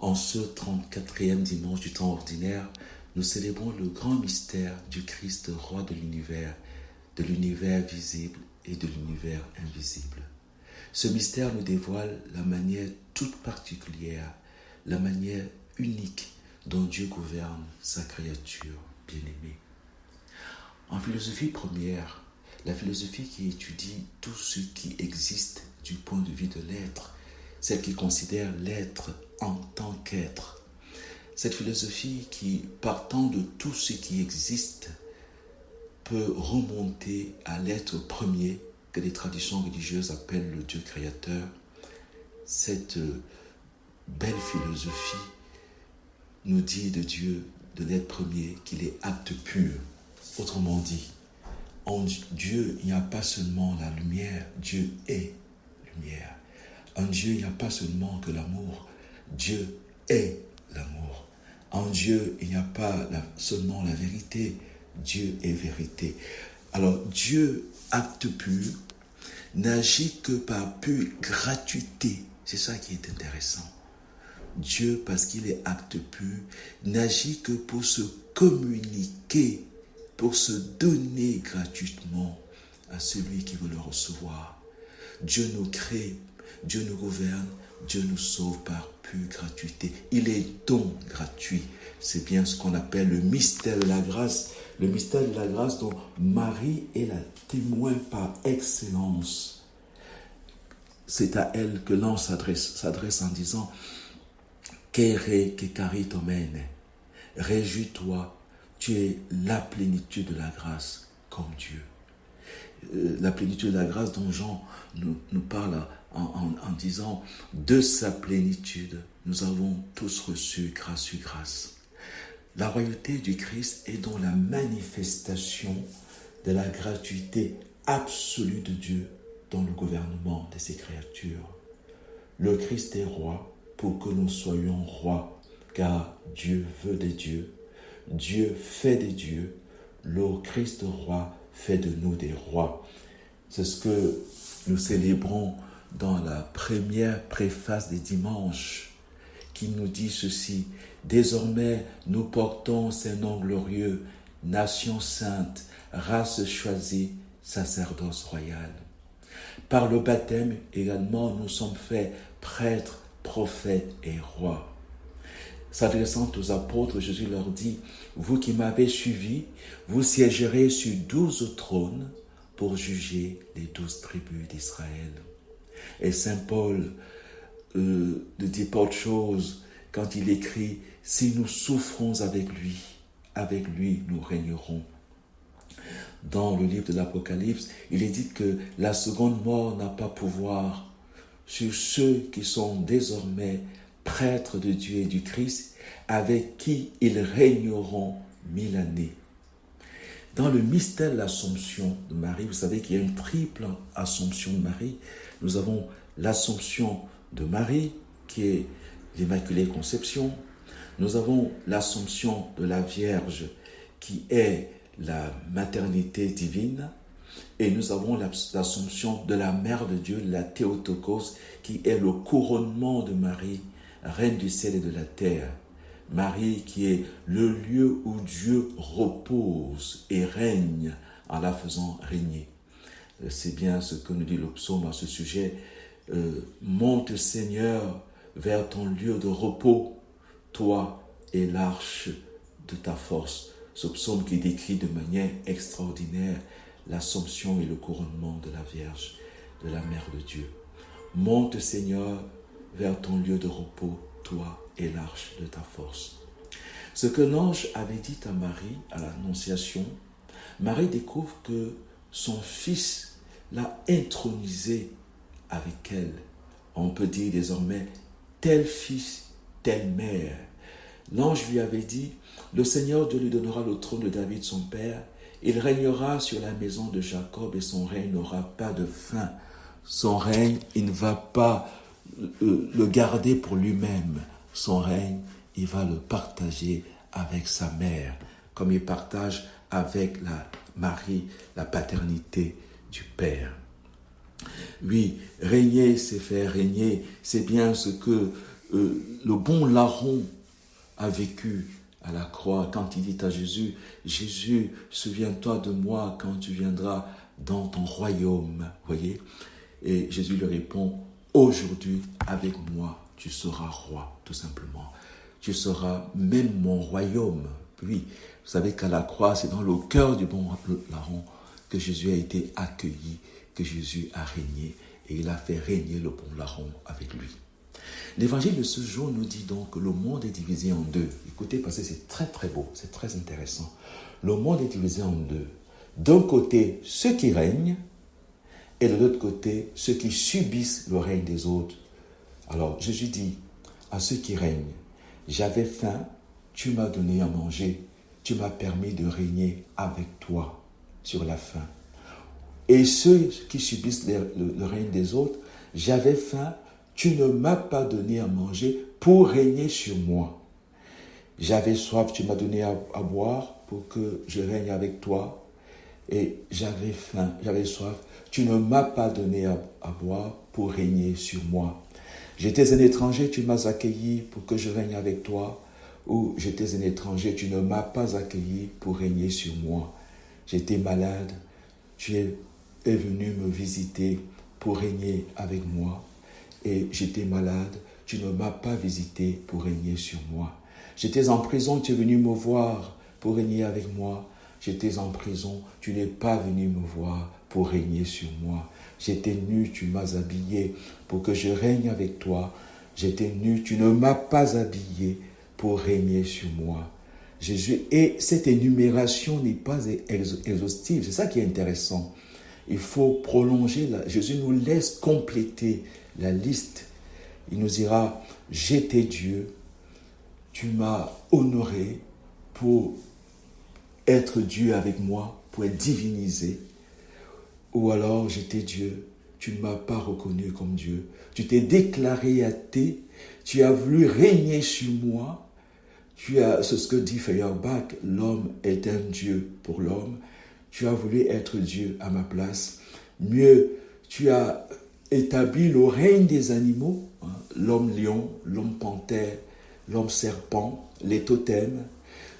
En ce 34e dimanche du temps ordinaire, nous célébrons le grand mystère du Christ, roi de l'univers visible et de l'univers invisible. Ce mystère nous dévoile la manière toute particulière, la manière unique dont Dieu gouverne sa créature bien-aimée. En philosophie première, la philosophie qui étudie tout ce qui existe du point de vue de l'être, celle qui considère l'être en tant qu'être. Cette philosophie qui, partant de tout ce qui existe, peut remonter à l'être premier que les traditions religieuses appellent le Dieu créateur. Cette belle philosophie nous dit de Dieu, de l'être premier, qu'il est acte pur. Autrement dit, en Dieu, il n'y a pas seulement la lumière, Dieu est lumière. En Dieu, il n'y a pas seulement que l'amour, Dieu est l'amour. En Dieu, il n'y a pas seulement la vérité, Dieu est vérité. Alors, Dieu, acte pur, n'agit que par pure gratuité. C'est ça qui est intéressant. Dieu, parce qu'il est acte pur, n'agit que pour se communiquer, pour se donner gratuitement à celui qui veut le recevoir. Dieu nous crée, Dieu nous gouverne, Dieu nous sauve par pure gratuité. Il est don gratuit. C'est bien ce qu'on appelle le mystère de la grâce. Le mystère de la grâce dont Marie est la témoin par excellence. C'est à elle que l'ange s'adresse en disant « Kere ke karitomene » Réjouis-toi, tu es la plénitude de la grâce comme Dieu. La plénitude de la grâce dont Jean nous parle en disant « De sa plénitude, nous avons tous reçu grâce sur grâce ». La royauté du Christ est donc la manifestation de la gratuité absolue de Dieu dans le gouvernement de ses créatures. Le Christ est roi pour que nous soyons rois, car Dieu veut des dieux, Dieu fait des dieux, le Christ roi fait de nous des rois. C'est ce que nous célébrons dans la première préface des dimanches, qui nous dit ceci: désormais nous portons ces noms glorieux, nation sainte, race choisie, sacerdoce royal. Par le baptême également, nous sommes faits prêtres, prophètes et rois. S'adressant aux apôtres, Jésus leur dit: vous qui m'avez suivi, vous siégerez sur 12 trônes pour juger les 12 tribus d'Israël. Et Saint Paul ne dit pas autre chose quand il écrit: si nous souffrons avec lui nous régnerons. Dans le livre de l'Apocalypse, il est dit que la seconde mort n'a pas pouvoir sur ceux qui sont désormais prêtres de Dieu et du Christ, avec qui ils régneront 1000 années. Dans le mystère de l'Assomption de Marie, vous savez qu'il y a une triple Assomption de Marie. Nous avons l'Assomption de Marie, qui est l'Immaculée Conception. Nous avons l'Assomption de la Vierge, qui est la maternité divine. Et nous avons l'Assomption de la Mère de Dieu, la Théotokos, qui est le couronnement de Marie, Reine du ciel et de la terre. Marie qui est le lieu où Dieu repose et règne en la faisant régner. C'est bien ce que nous dit le psaume à ce sujet. Monte Seigneur vers ton lieu de repos, toi et l'arche de ta force. Ce psaume qui décrit de manière extraordinaire l'Assomption et le couronnement de la Vierge, de la Mère de Dieu. Monte Seigneur vers ton lieu de repos, toi et l'arche de ta force. Ce que l'ange avait dit à Marie, à l'Annonciation, Marie découvre que son fils l'a intronisé avec elle. On peut dire désormais, tel fils, telle mère. L'ange lui avait dit, le Seigneur Dieu lui donnera le trône de David son père, il régnera sur la maison de Jacob et son règne n'aura pas de fin. Son règne, il ne va pas le garder pour lui-même. Son règne, il va le partager avec sa mère, comme il partage avec la Marie la paternité du Père. Oui, régner, c'est faire régner, c'est bien ce que le bon larron a vécu à la croix quand il dit à Jésus, Jésus, souviens-toi de moi quand tu viendras dans ton royaume. Voyez? Et Jésus lui répond, aujourd'hui avec moi tu seras roi, tout simplement. Tu seras même mon royaume. Oui, vous savez qu'à la croix, c'est dans le cœur du bon larron que Jésus a été accueilli, que Jésus a régné, et il a fait régner le bon larron avec lui. L'évangile de ce jour nous dit donc que le monde est divisé en deux. Écoutez, parce que c'est très très beau, c'est très intéressant. Le monde est divisé en deux. D'un côté, ceux qui règnent, et de l'autre côté, ceux qui subissent le règne des autres. Alors, Jésus dit à ceux qui règnent, j'avais faim, tu m'as donné à manger, tu m'as permis de régner avec toi sur la faim. Et ceux qui subissent le règne des autres, j'avais faim, tu ne m'as pas donné à manger pour régner sur moi. J'avais soif, tu m'as donné à boire pour que je règne avec toi. Et j'avais faim, j'avais soif, tu ne m'as pas donné à boire pour régner sur moi. J'étais un étranger, tu m'as accueilli pour que je règne avec toi. Ou j'étais un étranger, tu ne m'as pas accueilli pour régner sur moi. J'étais malade, tu es venu me visiter pour régner avec moi. Et j'étais malade, tu ne m'as pas visité pour régner sur moi. J'étais en prison, tu es venu me voir pour régner avec moi. J'étais en prison, tu n'es pas venu me voir pour régner sur moi. J'étais nu, tu m'as habillé pour que je règne avec toi. J'étais nu, tu ne m'as pas habillé pour régner sur moi. Jésus, et cette énumération n'est pas exhaustive, c'est ça qui est intéressant. Il faut prolonger, Jésus nous laisse compléter la liste. Il nous dira, j'étais Dieu, tu m'as honoré pour être Dieu avec moi, pour être divinisé. Ou alors j'étais Dieu, tu ne m'as pas reconnu comme Dieu. Tu t'es déclaré athée, tu as voulu régner sur moi. C'est ce que dit Feuerbach, l'homme est un Dieu pour l'homme. Tu as voulu être Dieu à ma place. Mieux, tu as établi le règne des animaux, hein, l'homme lion, l'homme panthère, l'homme serpent, les totems.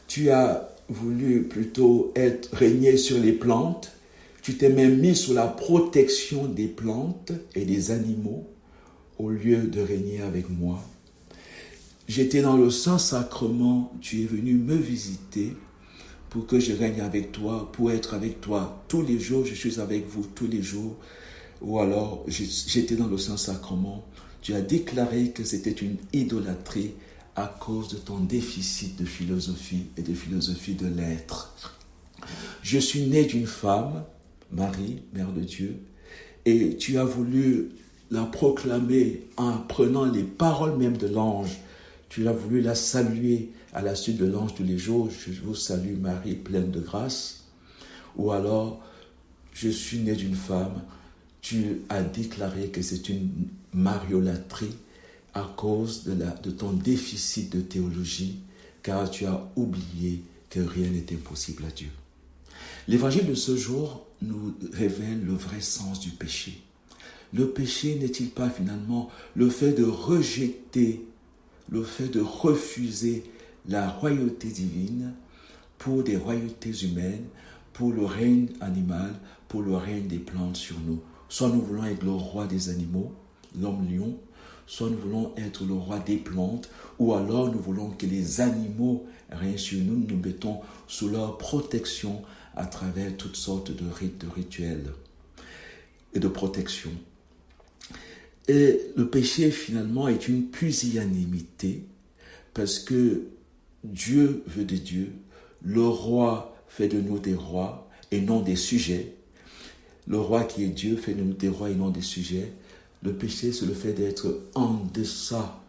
Tu as voulu plutôt régner sur les plantes. Tu t'es même mis sous la protection des plantes et des animaux au lieu de régner avec moi. J'étais dans le Saint-Sacrement, tu es venu me visiter pour que je règne avec toi, pour être avec toi tous les jours, je suis avec vous tous les jours. Ou alors, j'étais dans le Saint-Sacrement, tu as déclaré que c'était une idolâtrie à cause de ton déficit de philosophie et de philosophie de l'être. Je suis né d'une femme, Marie, Mère de Dieu, et tu as voulu la proclamer en prenant les paroles même de l'ange. Tu as voulu la saluer à la suite de l'ange tous les jours. Je vous salue Marie, pleine de grâce. Ou alors, je suis né d'une femme. Tu as déclaré que c'est une mariolâtrie à cause de ton déficit de théologie, car tu as oublié que rien n'est impossible à Dieu. L'évangile de ce jour nous révèle le vrai sens du péché. Le péché n'est-il pas finalement le fait de rejeter, le fait de refuser la royauté divine pour des royautés humaines, pour le règne animal, pour le règne des plantes sur nous. Soit nous voulons être le roi des animaux, l'homme lion, soit nous voulons être le roi des plantes, ou alors nous voulons que les animaux règnent sur nous, nous mettons sous leur protection à travers toutes sortes de rites, de rituels et de protection. Et le péché finalement est une pusillanimité parce que Dieu veut des dieux, le roi fait de nous des rois et non des sujets. Le roi qui est Dieu fait de nous des rois et non des sujets. Le péché, c'est le fait d'être en deçà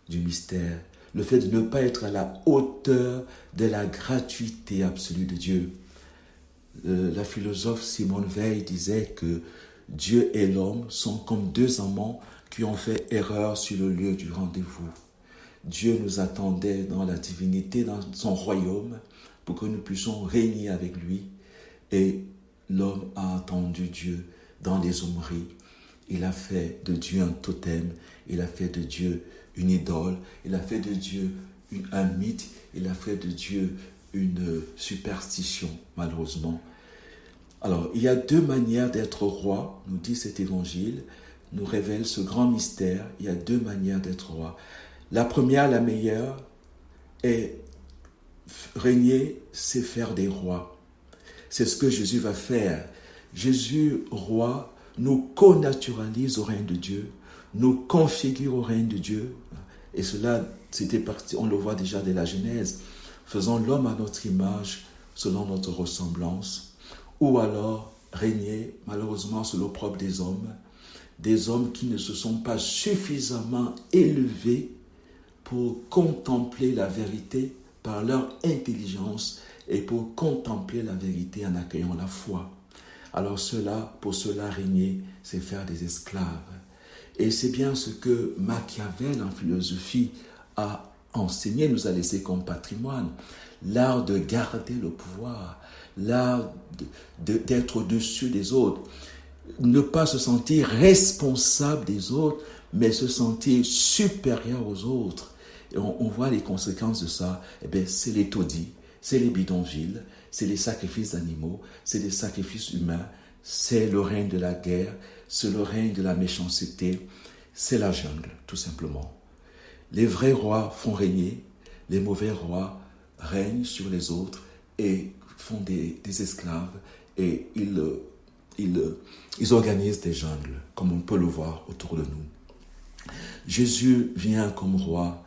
du mystère, le fait de ne pas être à la hauteur de la gratuité absolue de Dieu. La philosophe Simone Veil disait que Dieu et l'homme sont comme deux amants qui ont fait erreur sur le lieu du rendez-vous. Dieu nous attendait dans la divinité, dans son royaume, pour que nous puissions régner avec lui. Et l'homme a attendu Dieu dans les hommeries. Il a fait de Dieu un totem, il a fait de Dieu une idole, il a fait de Dieu un mythe, il a fait de Dieu une superstition, malheureusement. Alors, il y a deux manières d'être roi, nous dit cet évangile, nous révèle ce grand mystère. Il y a deux manières d'être roi. La première, la meilleure, est régner, c'est faire des rois. C'est ce que Jésus va faire. Jésus, roi, nous connaturalise au règne de Dieu, nous configure au règne de Dieu. Et cela, c'était parti, on le voit déjà dès la Genèse. Faisons l'homme à notre image, selon notre ressemblance. Ou alors régner, malheureusement, sur l'opprobre des hommes qui ne se sont pas suffisamment élevés pour contempler la vérité par leur intelligence et pour contempler la vérité en accueillant la foi. Alors pour cela régner, c'est faire des esclaves. Et c'est bien ce que Machiavel en philosophie a enseigné, nous a laissé comme patrimoine. L'art de garder le pouvoir, l'art d'être au-dessus des autres. Ne pas se sentir responsable des autres, mais se sentir supérieur aux autres. Et on voit les conséquences de ça. Eh bien, c'est les taudis, c'est les bidonvilles, c'est les sacrifices d'animaux, c'est les sacrifices humains, c'est le règne de la guerre, c'est le règne de la méchanceté, c'est la jungle, tout simplement. Les vrais rois font régner, les mauvais rois règnent sur les autres et font des esclaves et ils organisent des jungles, comme on peut le voir autour de nous. Jésus vient comme roi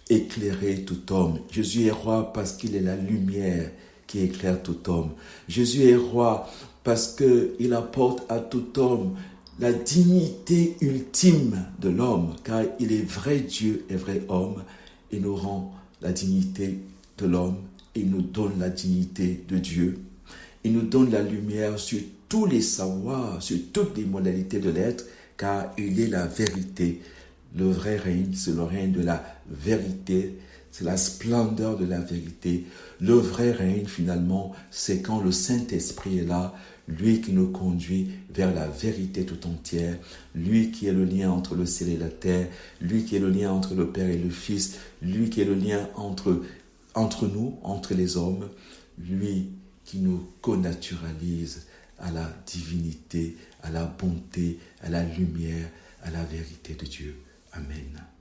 éclairer tout homme. Jésus est roi parce qu'il est la lumière qui éclaire tout homme. Jésus est roi parce qu'il apporte à tout homme la dignité ultime de l'homme, car il est vrai Dieu et vrai homme. Il nous rend la dignité de l'homme, il nous donne la dignité de Dieu. Il nous donne la lumière sur tous les savoirs, sur toutes les modalités de l'être, car il est la vérité. Le vrai règne, c'est le règne de la vérité, c'est la splendeur de la vérité. Le vrai règne, finalement, c'est quand le Saint-Esprit est là, lui qui nous conduit vers la vérité tout entière, lui qui est le lien entre le ciel et la terre, lui qui est le lien entre le Père et le Fils, lui qui est le lien entre nous, entre les hommes, lui qui nous connaturalise à la divinité, à la bonté, à la lumière, à la vérité de Dieu. Amen.